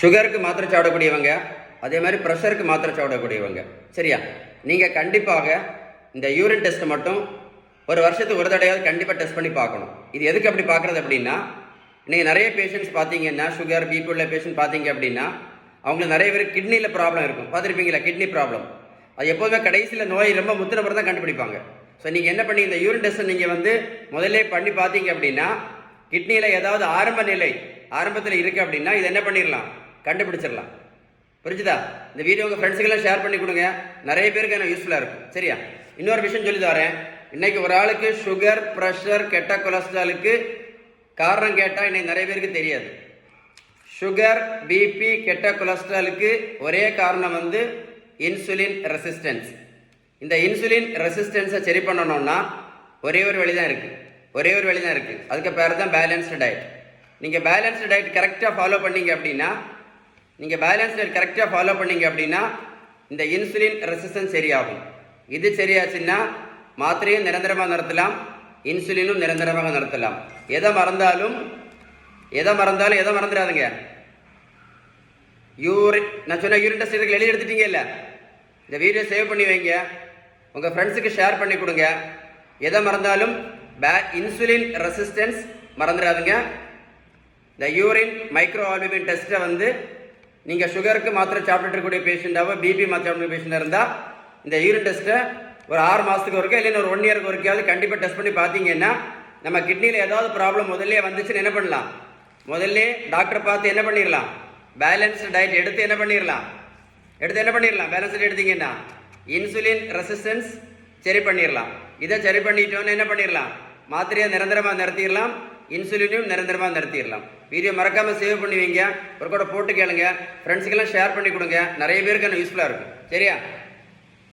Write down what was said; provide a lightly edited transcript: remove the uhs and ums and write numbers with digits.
சுகருக்கு மாத்திரை சாப்பிடக்கூடியவங்க, அதே மாதிரி ப்ரெஷருக்கு மாத்திரை சாப்பிடக்கூடியவங்க, சரியா? நீங்கள் கண்டிப்பாக இந்த யூரின் டெஸ்ட் மட்டும் ஒரு வருஷத்துக்கு ஒரு தடையாவது கண்டிப்பாக டெஸ்ட் பண்ணி பார்க்கணும். இது எதுக்கு அப்படி பார்க்குறது அப்படின்னா, நீங்கள் நிறைய பேஷண்ட்ஸ் பார்த்தீங்கன்னா, சுகர் பிபி உள்ள பேஷண்ட் பார்த்தீங்க அப்படின்னா, அவங்களுக்கு நிறைய பேர் கிட்னியில் ப்ராப்ளம் இருக்கும். பார்த்துருப்பீங்களா? கிட்னி ப்ராப்ளம் அது எப்போதுமே கடைசியில் நோய் ரொம்ப முத்தினப்புறம் தான் கண்டுபிடிப்பாங்க. ஸோ நீங்கள் என்ன பண்ணி இந்த யூரின் டெஸ்ட்டை நீங்கள் முதல்ல பண்ணி பார்த்தீங்க அப்படின்னா, கிட்னியில் ஏதாவது ஆரம்பத்தில் இருக்குது அப்படின்னா இது என்ன பண்ணிடலாம், கண்டுபிடிச்சிடலாம். புரிஞ்சுதா? இந்த வீடியோ உங்கள் ஃப்ரெண்ட்ஸுக்கெல்லாம் ஷேர் பண்ணி கொடுங்க, நிறைய பேருக்கு எனக்கு யூஸ்ஃபுல்லாக இருக்கும். சரியா? இன்னொரு விஷயம் சொல்லி தரேன். இன்னைக்கு ஒரு ஆளுக்கு சுகர், ப்ரெஷர், கெட்ட கொலஸ்ட்ராலுக்கு காரணம் கேட்டால் இன்னைக்கு நிறைய பேருக்கு தெரியாது. சுகர், பிபி, கெட்ட கொலஸ்ட்ராலுக்கு ஒரே காரணம் இன்சுலின் ரெசிஸ்டன்ஸ். இந்த இன்சுலின் ரெசிஸ்டன்ஸை சரி பண்ணணும்னா ஒரே ஒரு வழி தான் இருக்குது. அதுக்கு பேர் தான் பேலன்ஸ்டு டயட். நீங்கள் பேலன்ஸ்டு டயட் கரெக்டாக ஃபாலோ பண்ணீங்க அப்படின்னா இந்த இன்சுலின் ரெசிஸ்டன்ஸ் சரியாகும். இது சரியாச்சுன்னா மாத்திரையும் நிரந்தரமாக நிறுத்தலாம், இன்சுலினும் நிரந்தரமாக நிறுத்தலாம். எதை மறந்தாலும் எதை மறந்துடாதுங்க. நான் சொன்ன யூரின் டெஸ்ட் எழுதி எடுத்துட்டீங்க இல்லை? இந்த வீடியோ சேவ் பண்ணி வைங்க, உங்கள் ஃப்ரெண்ட்ஸுக்கு ஷேர் பண்ணி கொடுங்க. எதை மறந்தாலும் இன்சுலின் ரெசிஸ்டன்ஸ் மறந்துடாதுங்க. இந்த யூரின் மைக்ரோ ஆல்புமின் டெஸ்ட்டை நீங்கள் சுகருக்கு மாத்திரை சாப்பிட்டு இருக்கக்கூடிய பேஷண்ட்டாவோ, பிபி மாத்திரை சாப்பிட்டு பேஷண்ட்டாக இருந்தால் இந்த யூரின் டெஸ்ட்டை ஒரு 6 மாதத்துக்கு ஒருக்கா இல்லைன்னா ஒரு 1 இயருக்கு ஒருக்காவது கண்டிப்பாக டெஸ்ட் பண்ணி பார்த்தீங்கன்னா நம்ம கிட்னியில் ஏதாவது ப்ராப்ளம் முதல்ல வந்துச்சுன்னு என்ன பண்ணலாம், முதல்ல டாக்டரை பார்த்து என்ன பண்ணிடலாம், பேலன்ஸ்டு டயட் எடுத்து என்ன பண்ணிடலாம், பேலன்ஸ்டு எடுத்தீங்கன்னா இன்சுலின் ரெசிஸ்டன்ஸ் சரி பண்ணிடலாம். இதை சரி பண்ணிட்டோன்னு என்ன பண்ணிடலாம், மாத்திரையை நிரந்தரமாக நிறுத்திடலாம், இன்சுலினையும் நிரந்தரமாக நிறுத்திடலாம். வீடியோ மறக்காமல் சேவ் பண்ணி வைங்க, ஒரு கூட போட்டு கேளுங்க, ஃப்ரெண்ட்ஸுக்கெல்லாம் ஷேர் பண்ணி கொடுங்க, நிறைய பேருக்கு யூஸ்ஃபுல்லாக இருக்கும். சரியா?